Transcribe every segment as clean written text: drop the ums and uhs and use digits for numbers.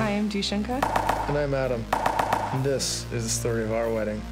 Hi, I'm Dusanka. And I'm Adam. And this is the story of our wedding.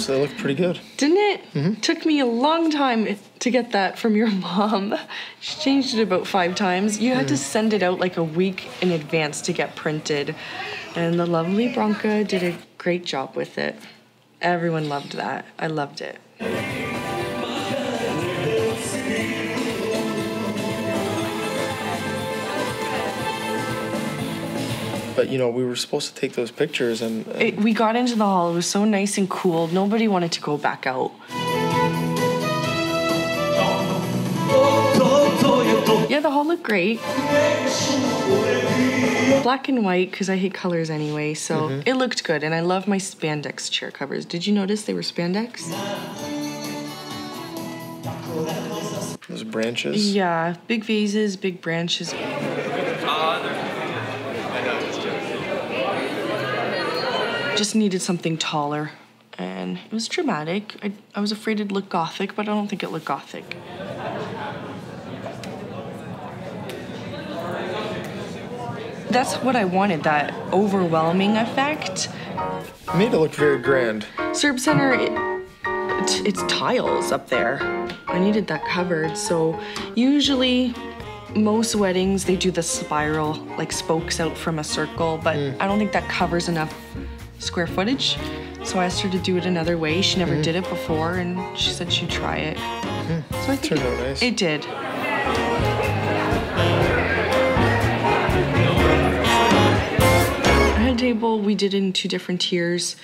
It looked pretty good. Didn't it? Mm-hmm. Took me a long time to get that from your mom. She changed it about 5 times. You had to send it out like a week in advance to get printed. And the lovely Bronca did a great job with it. Everyone loved that. I loved it. But, you know, we were supposed to take those pictures and we got into the hall. It was so nice and cool. Nobody wanted to go back out. Yeah, the hall looked great. Black and white, because I hate colors anyway, so it looked good. And I love my spandex chair covers. Did you notice they were spandex? Those branches? Yeah, big vases, big branches. Just needed something taller, and it was dramatic. I was afraid it'd look gothic, but I don't think it looked gothic. That's what I wanted, that overwhelming effect. Made it look very grand. Serb Center, it's tiles up there. I needed that covered, so usually most weddings, they do the spiral, like spokes out from a circle, but I don't think that covers enough square footage, so I asked her to do it another way. She never did it before, and she said she'd try it. So I think turned out nice. It did. Our head table, we did it in 2 different tiers.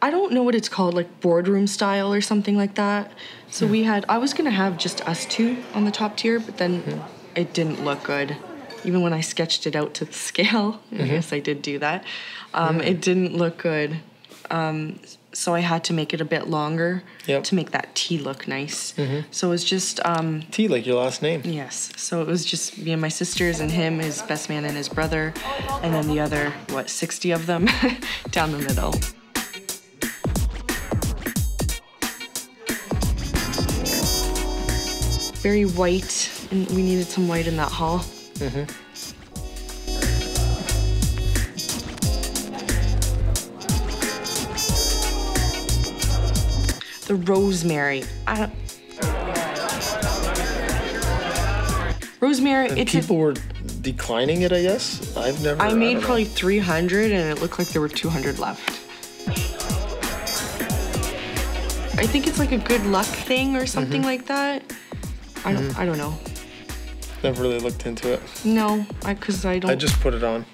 I don't know what it's called, like boardroom style or something like that. So I was gonna have just us 2 on the top tier, but then it didn't look good. Even when I sketched it out to the scale, yes, I did do that. It didn't look good. So I had to make it a bit longer to make that T look nice. So it was just... T, like your last name. Yes. So it was just me and my sisters and him, his best man and his brother, and then the other, 60 of them down the middle. Very white, and we needed some white in that hall. The rosemary. Rosemary, and people were declining it, I guess. I made probably 300, and it looked like there were 200 left. I think it's like a good luck thing or something like that. I don't know. Never really looked into it. No, because I don't. I just put it on.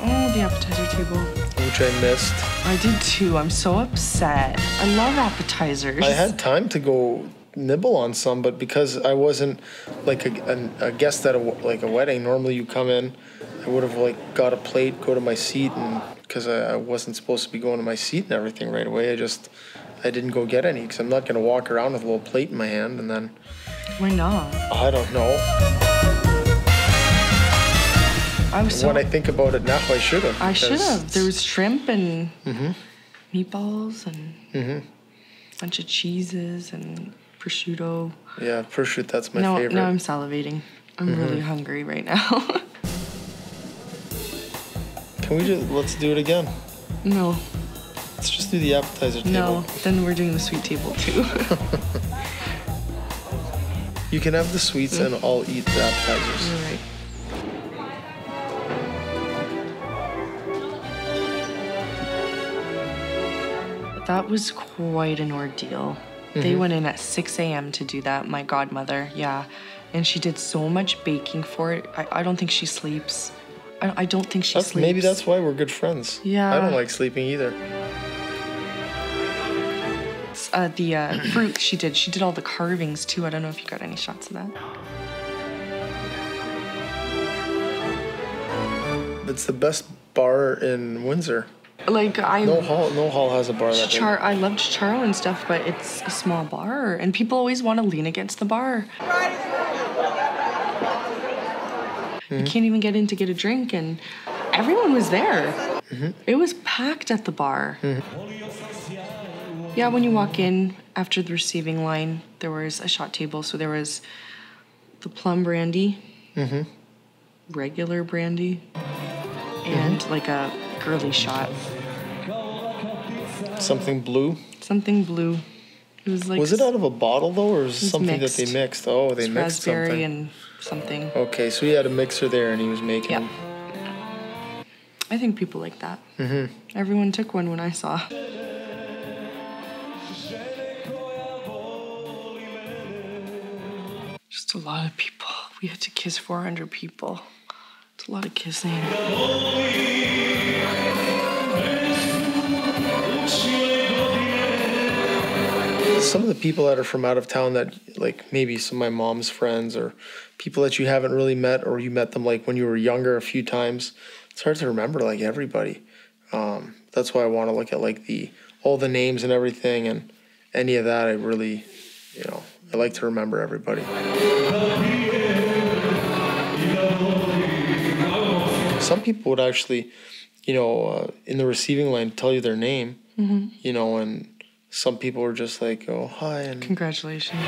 Oh, the appetizer table. Which I missed. I did too. I'm so upset. I love appetizers. I had time to go nibble on some, but because I wasn't like a guest at a wedding, normally you come in, I would have got a plate, go to my seat, and because I wasn't supposed to be going to my seat and everything right away, I didn't go get any because I'm not going to walk around with a little plate in my hand and then... Why not? I don't know. When I think about it now, I should have. I should have. There was shrimp and meatballs and a bunch of cheeses and prosciutto. Yeah, prosciutto, that's my Now favorite. I'm salivating. I'm really hungry right now. Let's do it again. No. Let's just do the appetizer table. No, then we're doing the sweet table too. You can have the sweets and I'll eat the appetizers. You're right. That was quite an ordeal. They went in at 6 a.m. to do that, my godmother, yeah. And she did so much baking for it. I don't think she sleeps. I don't think she sleeps. Maybe that's why we're good friends. Yeah. I don't like sleeping either. The fruit she did all the carvings too. I don't know if you got any shots of that. It's the best bar in Windsor. Like No hall has a bar that big. I loved Charo and stuff, but it's a small bar, and people always want to lean against the bar. You can't even get in to get a drink, and everyone was there. It was packed at the bar. Yeah, when you walk in after the receiving line, there was a shot table. So there was the plum brandy, regular brandy, and like a girly shot. Something blue? Something blue. It was like. Was it out of a bottle though, or was it something mixed. that they mixed? Oh, they mixed raspberry something. and something. Okay, so he had a mixer there and he was making. Yeah. I think people like that. Everyone took one when I saw. Just a lot of people. We had to kiss 400 people. It's a lot of kissing. Some of the people that are from out of town that, like, maybe some of my mom's friends or people that you haven't really met, or you met them like when you were younger a few times, it's hard to remember like everybody. That's why I want to look at like all the names and everything, and any of that I really, I like to remember everybody. Some people would actually, in the receiving line tell you their name, and some people were just like, oh, hi. And congratulations.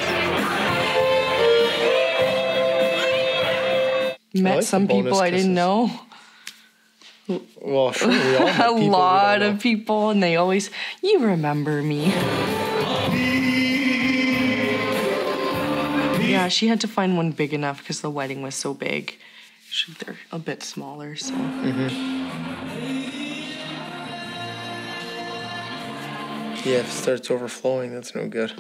Met some people I didn't know. Well, sure, we all met people A lot of people, and they always, you remember me. Yeah, she had to find one big enough because the wedding was so big. They're a bit smaller, so. Yeah, if it starts overflowing, that's no good.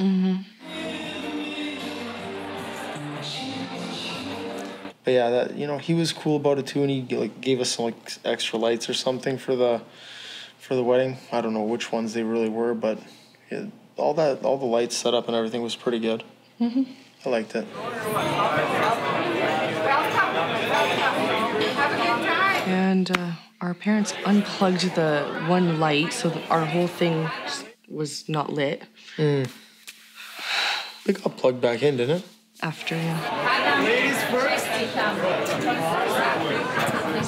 But yeah, that he was cool about it too, and he gave us some like extra lights or something for the wedding. I don't know which ones they really were, but yeah, all the lights set up and everything was pretty good. I liked it. And our parents unplugged the one light, so that our whole thing was not lit. They got plugged back in, didn't it? After, yeah. Ladies first.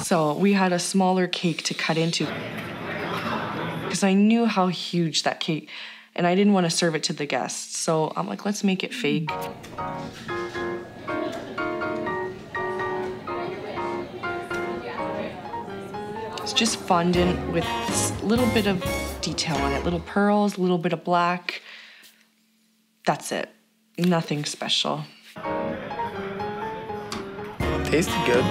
So we had a smaller cake to cut into because I knew how huge that cake, and I didn't want to serve it to the guests. So I'm like, let's make it fake. It's just fondant with a little bit of detail on it, little pearls, a little bit of black. That's it. Nothing special. Tasted good.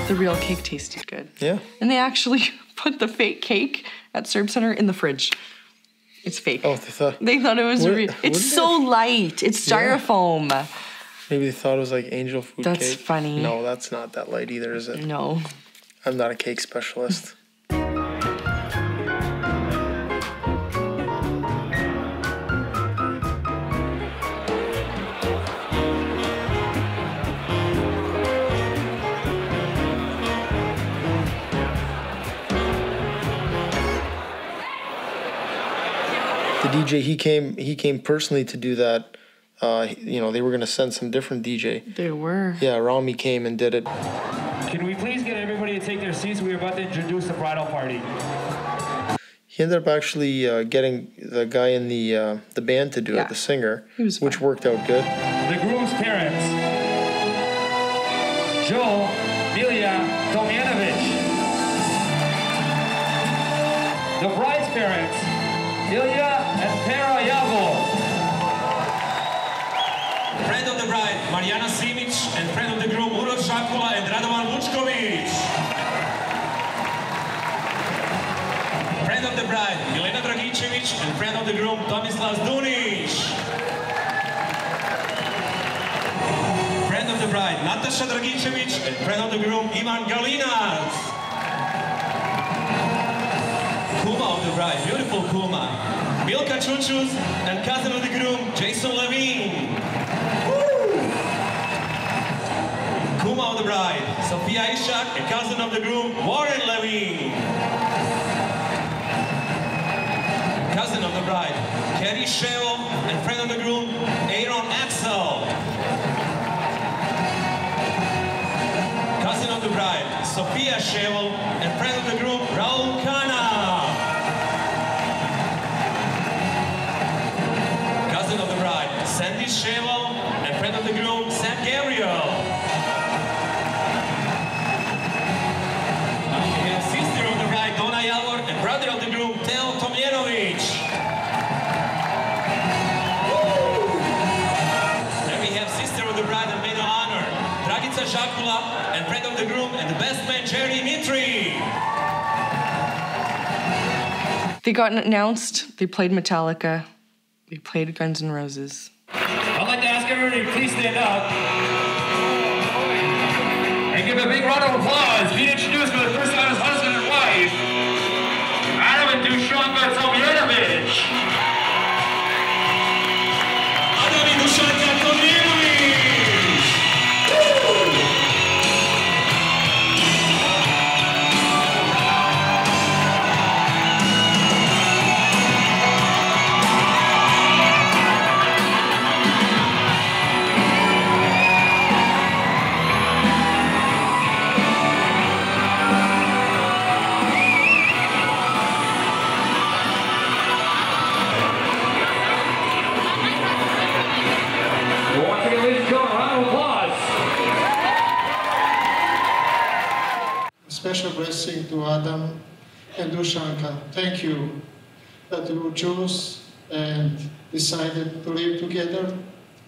The real cake tasted good. Yeah. And they actually put the fake cake at Serb Center in the fridge. It's fake. Oh, they thought it was real. It's so light. It's styrofoam. Yeah. Maybe they thought it was like angel food cake. That's funny. No, that's not that light either, is it? No. I'm not a cake specialist. The DJ, he came personally to do that. They were going to send some different DJ. They were. Yeah, Rami came and did it. Can we please get everybody to take their seats? We're about to introduce the bridal party. He ended up actually getting the guy in the band to do it, the singer, He was fine. which worked out good. The groom's Tomljenovic. The bride's parents, Ilya and Pera Yavo. Friend of the bride, Marijana Simic, and friend of the groom, Uroš Žakula and Radovan Vučković. Friend of the bride, Milena Dragičević, and friend of the groom, Tomislav Dunić. Friend of the bride, Nataša Dragičević, and friend of the groom, Ivan Galinac. Kuma of the bride, beautiful Kuma. Milka Čučuz, and cousin of the groom, Jason Levine. Kuma of the bride, Sofia Ishak, and cousin of the groom, Warren Levine. Cousin of the bride, Kerry Shevo, and friend of the groom, Aaron Axel. Cousin of the bride, Sofia Shevo, and friend of the groom, Raul Kana. Cousin of the bride, Sandy Shevo, and friend of the groom, Sam Gabriel. We have sister of the bride, Donna Javor, and brother of the groom, Teo Tomljenovic. Then we have sister of the bride and maid of honor, Dragica Žakula, and friend of the groom, and the best man, Jerry Mitri. They got announced, they played Metallica, they played Guns N' Roses. I'd like to ask everybody to please stand up and give a big round of applause. Being introduced for the first time as husband and wife, Adam and Dusanka Tomljenovic. Adam and Dusanka Tomljenovic. Special blessing to Adam and Dusanka. Thank you that you chose and decided to live together,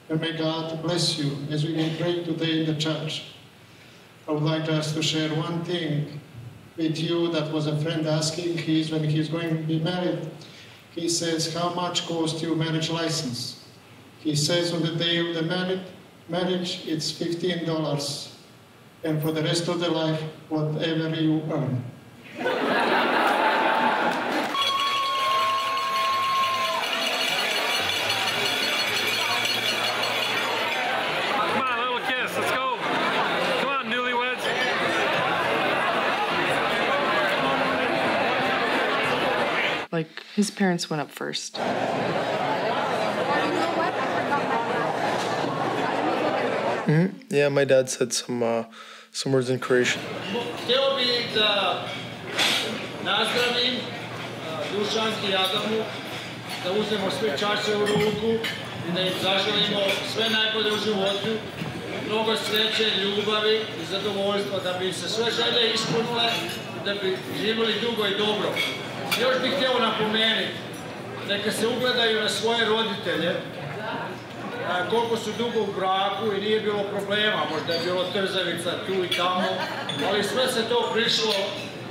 and may God bless you as we will pray today in the church. I would like us to share one thing with you that was a friend asking. When he's going to be married, he says, how much cost your marriage license? He says on the day of the marriage it's $15. And for the rest of the life, whatever you earn. Come on, a little kiss, let's go. Come on, newlyweds. Like, his parents went up first. Yeah, my dad said some words in Croatian. Htio bih da nazdravim Dušanki i Adamu, da uzmemo sve čaše u ruku i da im zaželimo sve najbolje u životu, mnogo sreće, ljubavi i zadovoljstva, da bi se sve želje ispunile, da bi živjeli dugo i dobro. Još bih htio napomenuti, neka se ugledaju na svoje roditelje, koliko su dugo u braku i nije bilo problema, možda je bilo trzavica tu i tamo, ali sve se to prišlo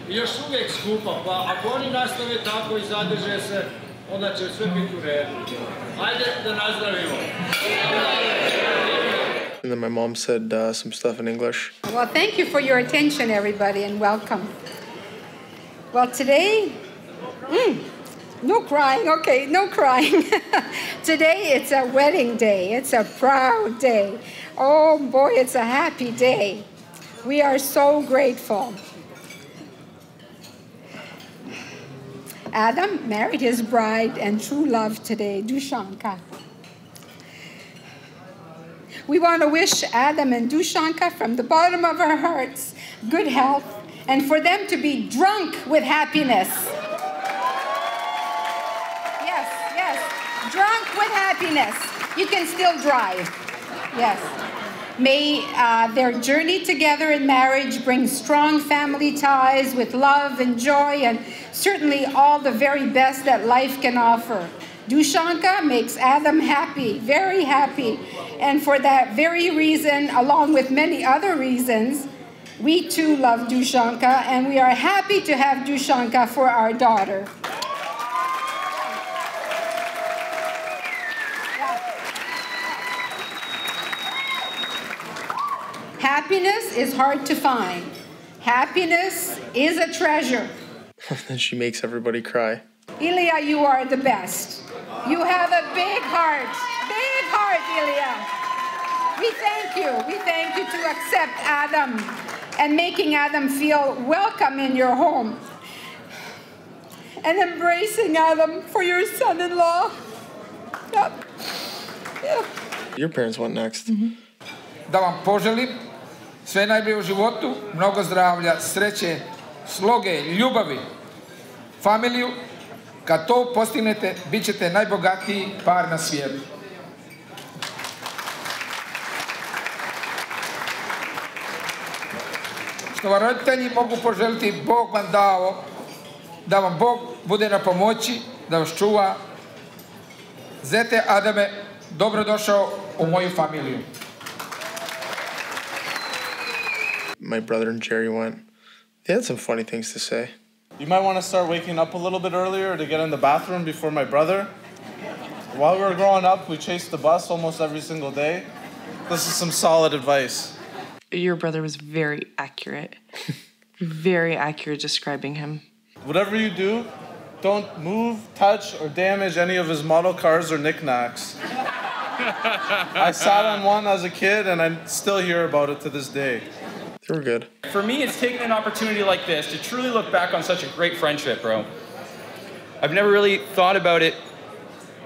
i još uvijek skupa, pa ako oni nastave tako i zadrže se, onda će sve biti u redu. Ajde da nazdravimo. And then my mom said some stuff in English. Well, thank you for your attention, everybody, and welcome. Well, today, no crying, okay, no crying. Today it's a wedding day. It's a proud day. Oh boy, it's a happy day. We are so grateful. Adam married his bride and true love today, Dusanka. We want to wish Adam and Dusanka from the bottom of our hearts good health and for them to be drunk with happiness. Yes, drunk with happiness. You can still drive. Yes. May their journey together in marriage bring strong family ties with love and joy and certainly all the very best that life can offer. Dusanka makes Adam happy, very happy. And for that very reason, along with many other reasons, we too love Dusanka, and we are happy to have Dusanka for our daughter. Happiness is hard to find. Happiness is a treasure. And she makes everybody cry. Ilya, you are the best. You have a big heart. Big heart, Ilya. We thank you. We thank you to accept Adam and making Adam feel welcome in your home. And embracing Adam for your son-in-law. Yep. Yep. Your parents went next. Da vam poželim sve najbolje u životu, mnogo zdravlja, sreće, sloge, ljubavi, familiju. Kad to postignete, bit ćete najbogatiji par na svijetu. Što vam roditelji mogu poželiti, Bog vam dao, da vam Bog bude na pomoći, da vas čuva. Zete Adame, dobrodošao u moju familiju. My brother and Jerry went. They had some funny things to say. You might want to start waking up a little bit earlier to get in the bathroom before my brother. While we were growing up, we chased the bus almost every single day. This is some solid advice. Your brother was very accurate. Very accurate describing him. Whatever you do, don't move, touch, or damage any of his model cars or knickknacks. I sat on one as a kid, and I still hear about it to this day. They were good. For me, it's taking an opportunity like this to truly look back on such a great friendship, bro. I've never really thought about it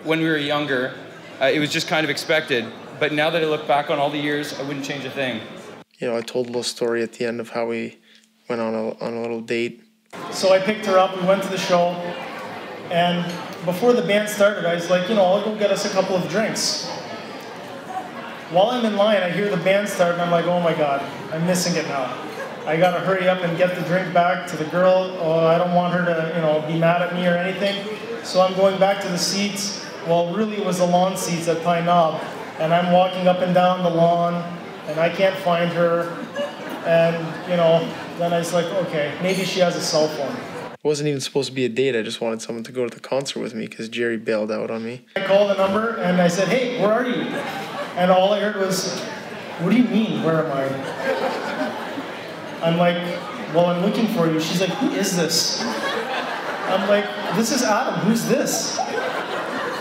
when we were younger. It was just kind of expected. But now that I look back on all the years, I wouldn't change a thing. You know, I told a little story at the end of how we went on a little date. So I picked her up, we went to the show, and before the band started, I was like, you know, I'll go get us a couple of drinks. While I'm in line, I hear the band start, and I'm like, oh my God, I'm missing it now. I gotta hurry up and get the drink back to the girl. Oh, I don't want her to, you know, be mad at me or anything. So I'm going back to the seats. Well, really it was the lawn seats at Pine Knob. And I'm walking up and down the lawn, and I can't find her. And, you know, then I was like, okay, maybe she has a cell phone. It wasn't even supposed to be a date. I just wanted someone to go to the concert with me because Jerry bailed out on me. I called the number, and I said, hey, where are you? And all I heard was, what do you mean, where am I? I'm like, well, I'm looking for you. She's like, who is this? I'm like, this is Adam, who's this?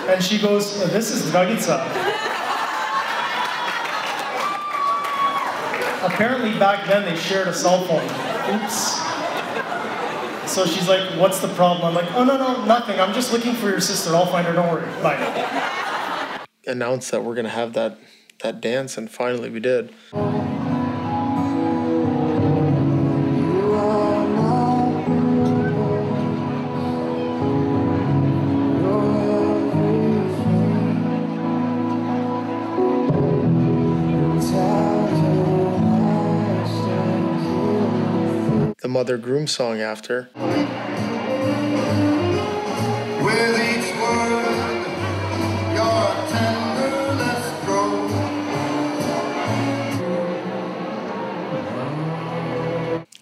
And she goes, this is Dragica. Apparently back then they shared a cell phone. Oops. So she's like, what's the problem? I'm like, oh, no, nothing. I'm just looking for your sister. I'll find her, don't worry. Bye. Announced that we're going to have that dance, and finally we did. The Mother Groom song after. With each word, your tenderness grows.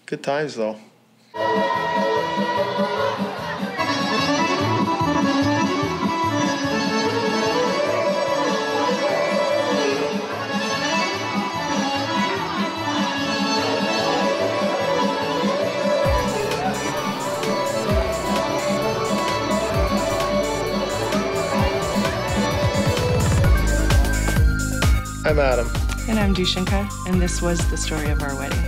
Good times though. I'm Adam. And I'm Dusanka, and this was the story of our wedding.